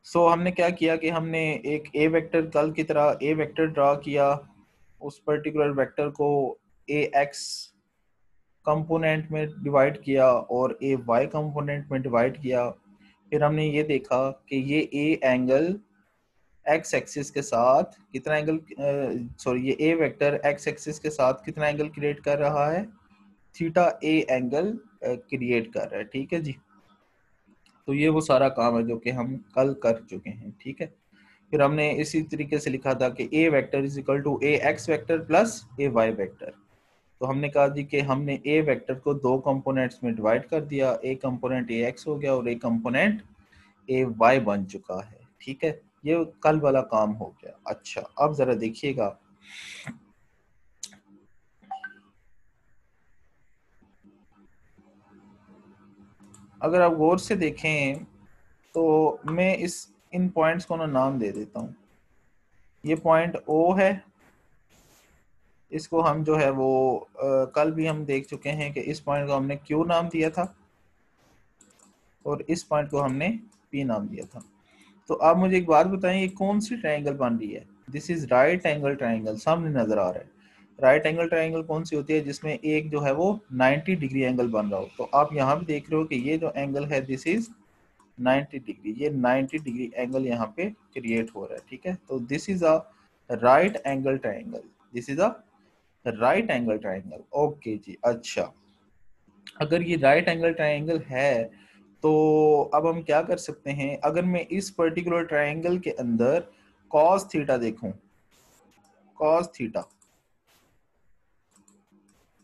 सो हमने क्या किया कि हमने एक ए वेक्टर कल की तरह ए वेक्टर ड्रा किया, उस पर्टिकुलर वेक्टर को ए एक्स कंपोनेंट में डिवाइड किया और ए वाई कंपोनेंट में डिवाइड किया। फिर हमने ये देखा कि ये ए एंगल एक्स एक्सिस के साथ कितना एंगल, सॉरी ये ए वेक्टर एक्स एक्सिस के साथ कितना एंगल क्रिएट कर रहा है, थीटा ए एंगल क्रिएट कर रहा है। ठीक है जी, तो ये वो सारा काम है जो कि हम कल कर चुके हैं। ठीक है, फिर हमने इसी तरीके से लिखा था कि A vector is equal to A x vector plus A y vector. तो हमने कहा जी कि हमने ए वेक्टर को दो कंपोनेंट्स में डिवाइड कर दिया, एक कंपोनेंट ए एक्स हो गया और एक कंपोनेंट ए वाई बन चुका है। ठीक है, ये कल वाला काम हो गया। अच्छा, अब जरा देखिएगा, अगर आप गौर से देखें तो मैं इन पॉइंट्स को ना नाम दे देता हूँ। ये पॉइंट ओ है, इसको हम जो है वो कल भी हम देख चुके हैं कि इस पॉइंट को हमने क्यू नाम दिया था और इस पॉइंट को हमने पी नाम दिया था। तो आप मुझे एक बात बताएं, ये कौन सी ट्रायंगल बन रही है? This is right angle triangle, सामने नजर आ रहा है। राइट एंगल ट्रायंगल कौन सी होती है? जिसमें एक जो है वो 90 डिग्री एंगल बन रहा हो। तो आप यहाँ भी देख रहे हो कि ये जो एंगल है दिस इज 90 डिग्री, ये 90 डिग्री एंगल यहाँ पे क्रिएट हो रहा है। ठीक है, तो this is a right angle triangle, this is a right angle triangle. Okay जी। अच्छा, अगर ये राइट एंगल ट्रायंगल है तो अब हम क्या कर सकते हैं? अगर मैं इस पर्टिकुलर ट्रायंगल के अंदर cos थीटा देखूं, cos theta,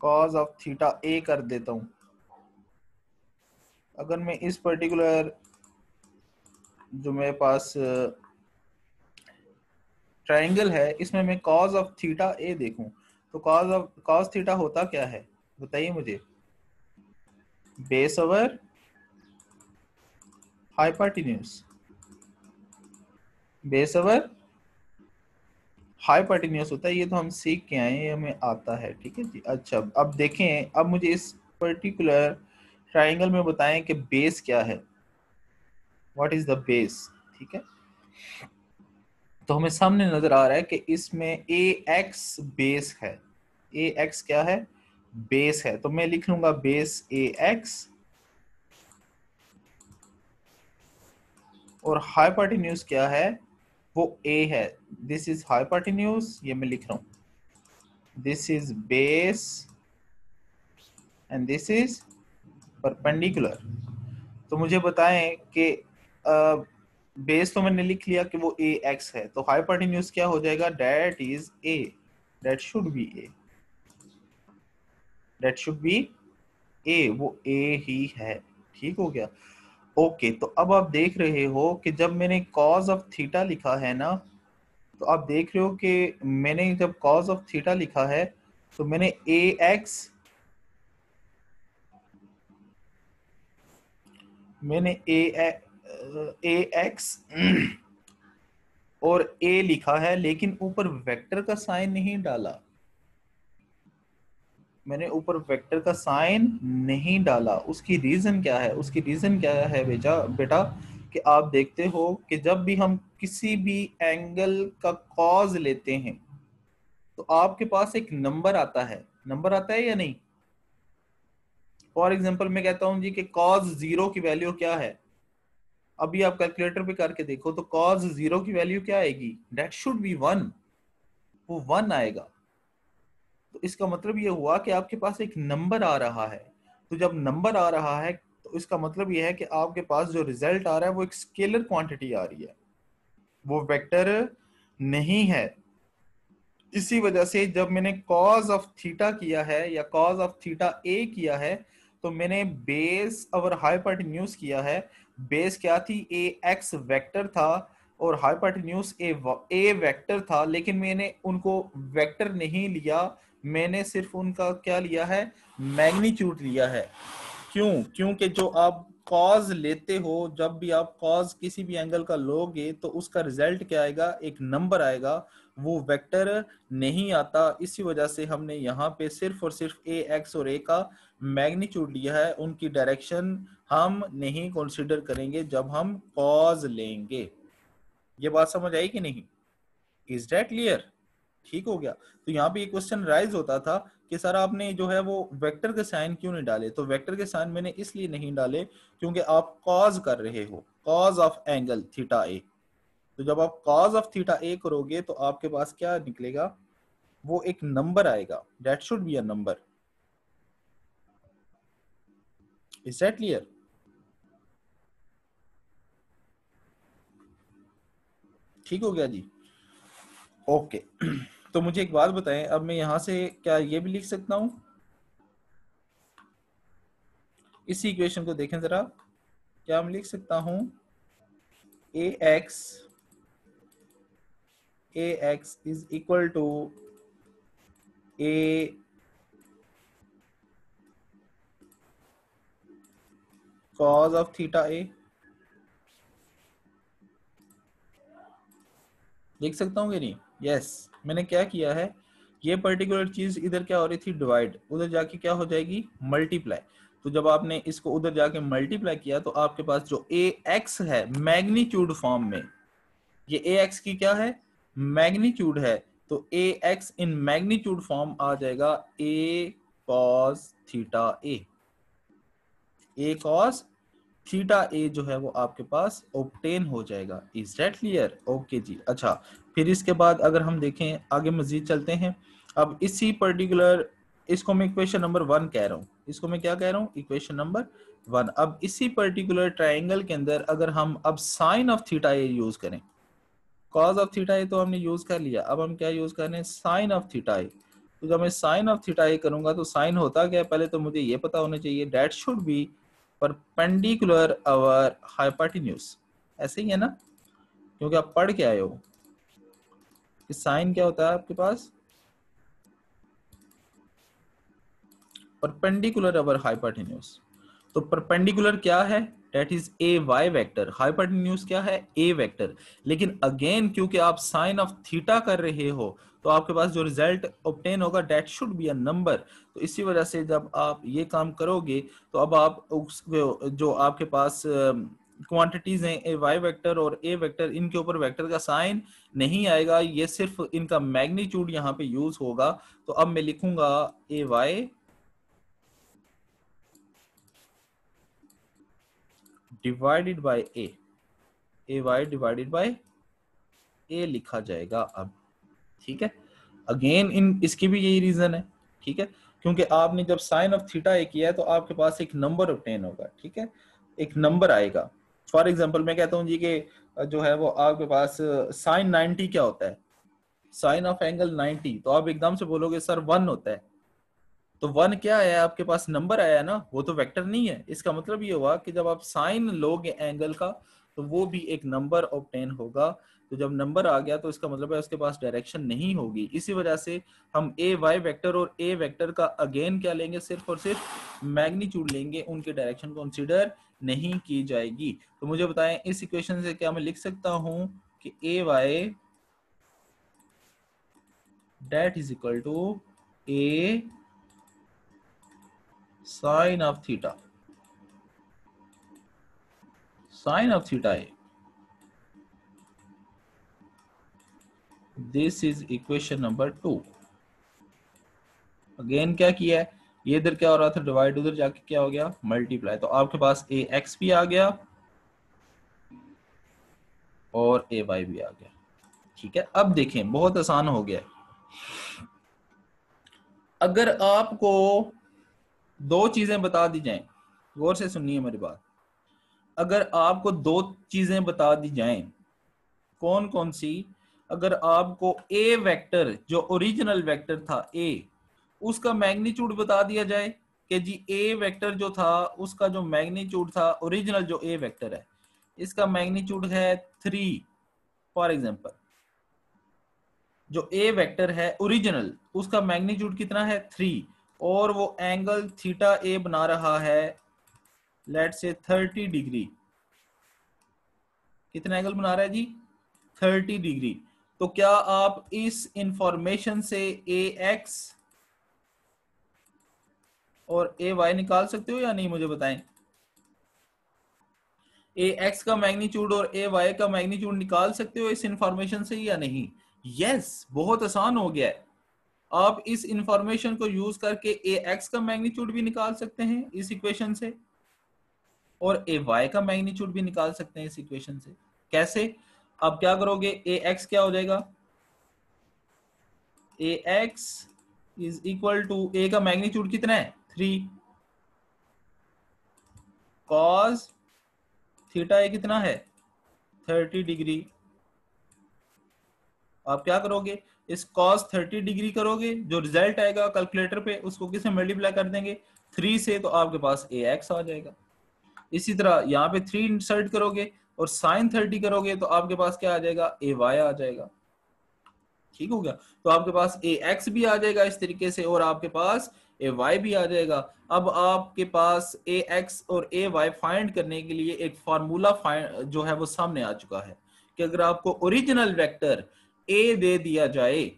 cos of theta A कर देता हूं। अगर मैं इस पर्टिकुलर जो मेरे पास ट्रायंगल है इसमें मैं cos ऑफ थीटा ए देखूं, तो cos थीटा होता क्या है बताइए मुझे? Base over hypotenuse, base over hypotenuse होता है। ये तो हम सीख के आए हैं, हमें आता है। ठीक है जी। अच्छा, अब देखें, अब मुझे इस पर्टिकुलर ट्रायंगल में बताएं कि बेस क्या है, व्हाट इज द बेस। ठीक है, तो हमें सामने नजर आ रहा है कि इसमें ए एक्स बेस है। ए एक्स क्या है? बेस है। तो मैं लिख लूंगा बेस ए एक्स, और हाइपोटेन्यूज क्या है? वो ए है। दिस इज हाइपोटेन्यूज, ये मैं लिख रहा हूं, this is base and this is perpendicular. तो मुझे बताएं कि बेस तो मैंने लिख लिया कि वो ए एक्स है, तो हाइपोटेन्यूज क्या हो जाएगा? That is A, that should be A, that should be A, वो ए ही है। ठीक हो गया। ओके, तो अब आप देख रहे हो कि जब मैंने कॉज ऑफ थीटा लिखा है ना, तो आप देख रहे हो कि मैंने जब कॉज ऑफ थीटा लिखा है तो मैंने ए एक्स, मैंने ए एक्स और ए लिखा है, लेकिन ऊपर वेक्टर का साइन नहीं डाला। मैंने ऊपर वेक्टर का साइन नहीं डाला। उसकी रीजन क्या है? उसकी रीजन क्या है बेटा बेटा कि आप देखते हो कि जब भी हम किसी भी एंगल का कॉज लेते हैं तो आपके पास एक नंबर आता है। नंबर आता है या नहीं? फॉर एग्जांपल मैं कहता हूं जी कि कॉज जीरो की वैल्यू क्या है, अभी आप कैलकुलेटर पे करके देखो तो कॉज जीरो की वैल्यू क्या आएगी? दैट शुड बी वन, वो वन आएगा। तो इसका मतलब ये हुआ कि आपके पास एक नंबर आ रहा है। तो जब नंबर आ रहा है तो इसका मतलब ये है कि आपके पास जो रिजल्ट आ रहा है वो एक स्केलर क्वांटिटी आ रही है, वो वेक्टर नहीं है। इसी वजह से जब मैंने कॉज ऑफ थीटा किया है या कॉज ऑफ थीटा ए किया है तो मैंने बेस और हाइपोटेन्यूज किया है। बेस क्या थी? ए एक्स वेक्टर था और हाइपोटेन्यूज ए वेक्टर था, लेकिन मैंने उनको वेक्टर नहीं लिया, मैंने सिर्फ उनका क्या लिया है? मैग्नीट्यूड लिया है। क्यों? क्योंकि जो आप कॉज लेते हो, जब भी आप कॉज किसी भी एंगल का लोगे तो उसका रिजल्ट क्या आएगा? एक नंबर आएगा, वो वेक्टर नहीं आता। इसी वजह से हमने यहाँ पे सिर्फ और सिर्फ ए एक्स और ए का मैग्नीट्यूड लिया है, उनकी डायरेक्शन हम नहीं कंसीडर करेंगे जब हम कॉज लेंगे। ये बात समझ आई कि नहीं? Is that clear? ठीक हो गया। तो यहाँ पे ये क्वेश्चन राइज होता था कि सर आपने जो है वो वेक्टर के साइन क्यों नहीं डाले? तो वेक्टर के साइन मैंने इसलिए नहीं डाले क्योंकि आप कॉज कर रहे हो, cause of angle theta A. तो जब आप कॉज ऑफ थीटा ए करोगे तो आपके पास क्या निकलेगा? वो एक नंबर आएगा, that should be a number. Is that clear? ठीक हो गया जी? ओके। तो मुझे एक बात बताएं, अब मैं यहां से क्या ये भी लिख सकता हूं? इसी इक्वेशन को देखें जरा, क्या मैं लिख सकता हूं ax is equal to a cos of theta a? लिख सकता हूँ कि नहीं? यस। मैंने क्या किया है, ये पर्टिकुलर चीज इधर क्या हो रही थी, डिवाइड, उधर जाके क्या हो जाएगी, मल्टीप्लाई। तो जब आपने इसको उधर जाके मल्टीप्लाई किया तो आपके पास जो ए एक्स है मैग्नीट्यूड फॉर्म में, ये ए एक्स की क्या है, मैग्नीट्यूड है, तो ए एक्स इन मैग्नीट्यूड फॉर्म आ जाएगा ए कॉस थीटा ए कॉस थीटा ए जो है वो आपके पास ऑब्टेन हो जाएगा। Is that clear? ओके जी। अच्छा, फिर इसके बाद अगर हम देखें आगे मजीद चलते हैं। अब इसी पर्टिकुलर, इसको मैं इक्वेशन नंबर 1 कह रहा हूँ, इसको मैं क्या कह रहा हूँ, इक्वेशन नंबर 1। अब इसी पर्टिकुलर ट्राइंगल के अंदर अगर हम अब sine of theta A use करें, कॉज ऑफ थीटा ए तो हमने यूज कर लिया, अब हम क्या यूज कर रहे हैं, साइन ऑफ थीटा ए। तो जब मैं साइन ऑफ थीटा ए करूंगा तो साइन होता क्या है, पहले तो मुझे ये पता होना चाहिए, that should B perpendicular or hypotenuse. ऐसे ही है ना? क्योंकि आप पढ़ के आए हो कि साइन क्या होता है आपके पास, परपेंडिकुलर अवर हाइपोटेन्यूज। तो परपेंडिकुलर क्या है, that is a y vector, hypotenuse क्या है, ए वेक्टर। लेकिन अगेन क्योंकि आप साइन ऑफ थीटा कर रहे हो तो आपके पास जो रिजल्ट ऑब्टेन होगा that should be a number. तो इसी वजह से जब आप ये काम करोगे तो अब आप उस जो आपके पास क्वांटिटीज हैं ए वाई वेक्टर और ए वेक्टर, इनके ऊपर वेक्टर का साइन नहीं आएगा, ये सिर्फ इनका मैग्नीट्यूड यहाँ पे यूज होगा। तो अब मैं लिखूंगा A y divided by A y divided by A लिखा जाएगा अब। ठीक है, अगेन इन इसकी भी यही रीजन है। ठीक है, क्योंकि आपने जब साइन ऑफ थीटा ए किया है तो आपके पास एक नंबर ऑब्टेन होगा। ठीक है, एक नंबर आएगा। फॉर एग्जांपल मैं कहता हूं जी कि जो है वो आपके पास साइन 90 क्या होता है, साइन ऑफ एंगल 90, तो आप एकदम से बोलोगे सर 1 होता है। तो 1 क्या है, आपके पास नंबर आया ना, वो तो वेक्टर नहीं है। इसका मतलब ये हुआ कि जब आप साइन लोगे एंगल का तो वो भी एक नंबर ऑब्टेन होगा। तो जब नंबर आ गया तो इसका मतलब है उसके पास डायरेक्शन नहीं होगी। इसी वजह से हम ए वाई वेक्टर और ए वेक्टर का अगेन क्या लेंगे, सिर्फ और सिर्फ मैग्नीट्यूड लेंगे, उनके डायरेक्शन कंसीडर नहीं की जाएगी। तो मुझे बताएं इस इक्वेशन से क्या मैं लिख सकता हूं कि A y that is equal to A sine of theta, sine of theta A. This is equation number 2। Again क्या किया है, ये इधर क्या हो रहा था, डिवाइड, उधर जाके क्या हो गया, मल्टीप्लाई। तो आपके पास ए एक्स भी आ गया और ए वाई भी आ गया। ठीक है, अब देखें बहुत आसान हो गया। अगर आपको दो चीजें बता दी जाएं, गौर से सुनिए मेरी बात, अगर आपको दो चीजें बता दी जाएं, कौन कौन सी, अगर आपको ए वेक्टर जो ओरिजिनल वेक्टर था ए, उसका मैग्नीट्यूड बता दिया जाए कि जी ए वेक्टर जो था उसका जो मैग्नीट्यूड था, ओरिजिनल जो ए वेक्टर है इसका मैग्नीट्यूड है 3, फॉर एग्जांपल जो ए वेक्टर है ओरिजिनल उसका मैग्नीट्यूड कितना है 3, और वो एंगल थीटा ए बना रहा है लेट से 30 डिग्री। कितना एंगल बना रहा है जी, 30 डिग्री। तो क्या आप इस इंफॉर्मेशन से ए एक्स और ए वाई निकाल सकते हो या नहीं, मुझे बताएं। ए एक्स का मैग्नीट्यूड और ए वाई का मैग्नीट्यूड निकाल सकते हो इस इंफॉर्मेशन से या नहीं? यस, बहुत आसान हो गया है। आप इस इंफॉर्मेशन को यूज करके ए एक्स का मैग्नीट्यूड भी निकाल सकते हैं इस इक्वेशन से, और ए वाई का मैग्नीट्यूड भी निकाल सकते हैं इस इक्वेशन से। कैसे? अब क्या करोगे, ए एक्स क्या हो जाएगा, ए एक्स इज इक्वल टू, ए का मैग्नीट्यूड कितना है 3, कॉस थीटा ए कितना है 30 डिग्री। आप क्या करोगे, इस cos 30 डिग्री करोगे, जो रिजल्ट आएगा कैलकुलेटर पे उसको किससे मल्टीप्लाई कर देंगे 3 से, तो आपके पास ए एक्स आ जाएगा। इसी तरह यहाँ पे 3 इंसर्ट करोगे और साइन 30 करोगे तो आपके पास क्या आ जाएगा, ए वाई आ जाएगा। ठीक हो गया, तो आपके पास ए एक्स भी आ जाएगा इस तरीके से, और आपके पास ए वाई भी आ जाएगा। अब आपके पास ए एक्स और ए वाई फाइंड करने के लिए एक फार्मूला जो है वो सामने आ चुका है कि अगर आपको ओरिजिनल वेक्टर ए दे दिया जाए,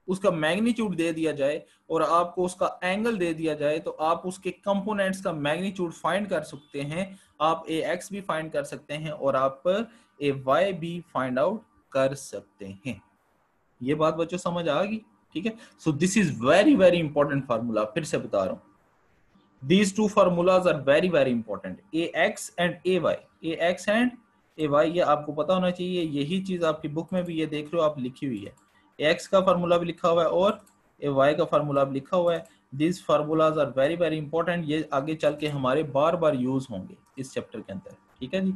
उसका मैग्नीट्यूड दे दिया जाए और आपको उसका एंगल दे दिया जाए, तो आप उसके कंपोनेंट्स का मैग्नीट्यूड फाइंड कर सकते हैं। आप ए एक्स भी फाइंड कर सकते हैं और आप ए वाई भी फाइंड आउट कर सकते हैं। ये बात बच्चों समझ आ गई? ठीक है, so this is very very important formula, फिर से बता रहा हूं, these two formulas are very very important, a x and a y, a x and a y, ये आपको पता होना चाहिए। यही चीज आपकी बुक में भी ये देख लो आप लिखी हुई है, ए एक्स का फार्मूला भी लिखा हुआ है और ए वाई का फार्मूला भी लिखा हुआ है। These formulas are very very important, ये आगे चल के हमारे बार बार यूज होंगे इस चैप्टर के अंदर। ठीक है जी,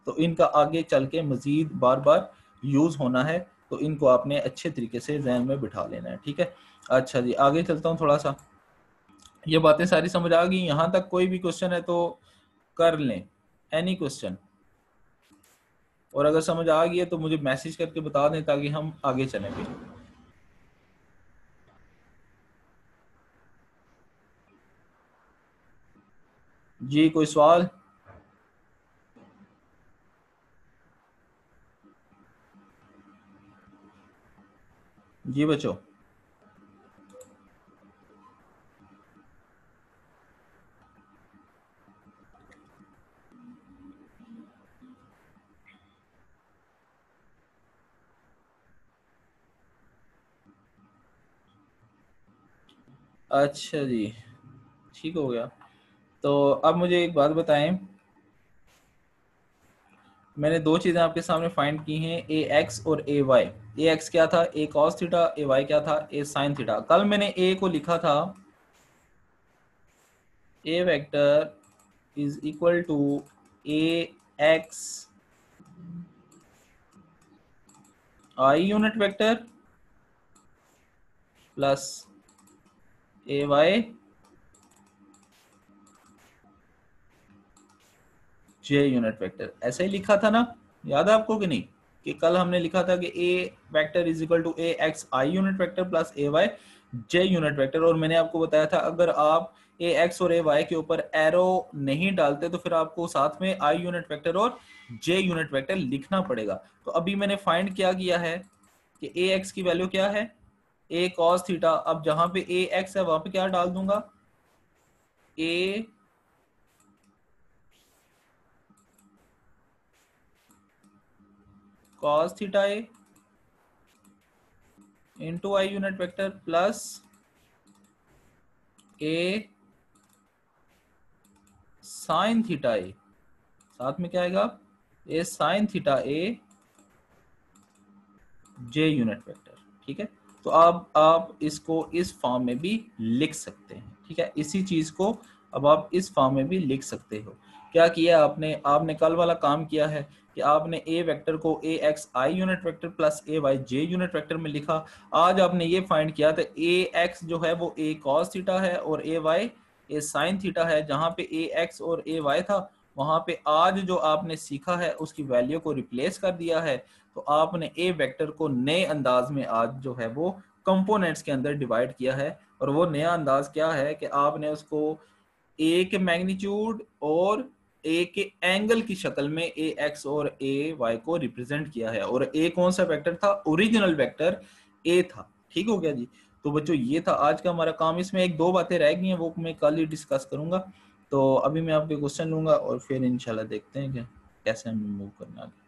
तो इनका आगे चल के मजीद बार बार यूज होना है, तो इनको आपने अच्छे तरीके से ज़हन में बिठा लेना है। ठीक है, अच्छा जी आगे चलता हूँ थोड़ा सा। ये बातें सारी समझ आ गई? यहाँ तक कोई भी क्वेश्चन है तो कर लें, एनी क्वेश्चन, और अगर समझ आ गई है तो मुझे मैसेज करके बता दें ताकि हम आगे चलें फिर। जी कोई सवाल? जी बच्चों, अच्छा जी ठीक हो गया। तो अब मुझे एक बात बताएं, मैंने दो चीजें आपके सामने फाइंड की हैं, ए एक्स और ए वाई। ए एक्स क्या था, ए कॉस थीटा, ए वाई क्या था, ए साइन थीटा। कल मैंने ए को लिखा था A vector is equal to A x i unit vector plus A y j unit vector. ऐसे ही लिखा था ना, याद है आपको कि नहीं, कि कल हमने लिखा था कि A vector is equal to A x i unit vector plus A y j unit vector. और मैंने आपको बताया था अगर आप ए एक्स और ए वाई के ऊपर एरो नहीं डालते तो फिर आपको साथ में आई यूनिट वेक्टर और जे यूनिट वेक्टर लिखना पड़ेगा। तो अभी मैंने फाइंड क्या किया है कि ए एक्स की वैल्यू क्या है, ए कॉस थीटा। अब जहां पे ए एक्स है वहां पे क्या डाल दूंगा, A cos theta A into i unit vector plus A sine theta A, साथ में क्या आएगा, A sine theta A j unit vector. ठीक है, तो अब आप इसको इस फॉर्म में भी लिख सकते हैं। ठीक है, इसी चीज को अब आप इस फॉर्म में भी लिख सकते हो। क्या किया आपने, आपने कल वाला काम किया है कि आपने ए वेक्टर को A x i unit vector plus A y j unit vector में लिखा। आज आपने ये फाइंड किया तो ए एक्स जो है वो ए कॉस थीटा है और ए वाई ए साइन थीटा है। जहां पे ए एक्स और ए वाई था वहां पे आज जो आपने सीखा है उसकी वैल्यू को रिप्लेस कर दिया है। तो आपने ए वेक्टर को नए अंदाज में आज जो है वो कंपोनेंट्स के अंदर डिवाइड किया है। और वो नया अंदाज क्या है कि आपने उसको ए के मैग्नीट्यूड और ए के एंगल की शक्ल में ए एक्स और ए वाई को रिप्रेजेंट किया है। और ए कौन सा वेक्टर था, ओरिजिनल वेक्टर ए था। ठीक हो गया जी, तो बच्चों ये था आज का हमारा काम। इसमें एक दो बातें रह गई हैं वो मैं कल ही डिस्कस करूंगा। तो अभी मैं आपके क्वेश्चन लूंगा और फिर इंशाल्लाह देखते हैं क्या कैसे हम मूव करना आगे।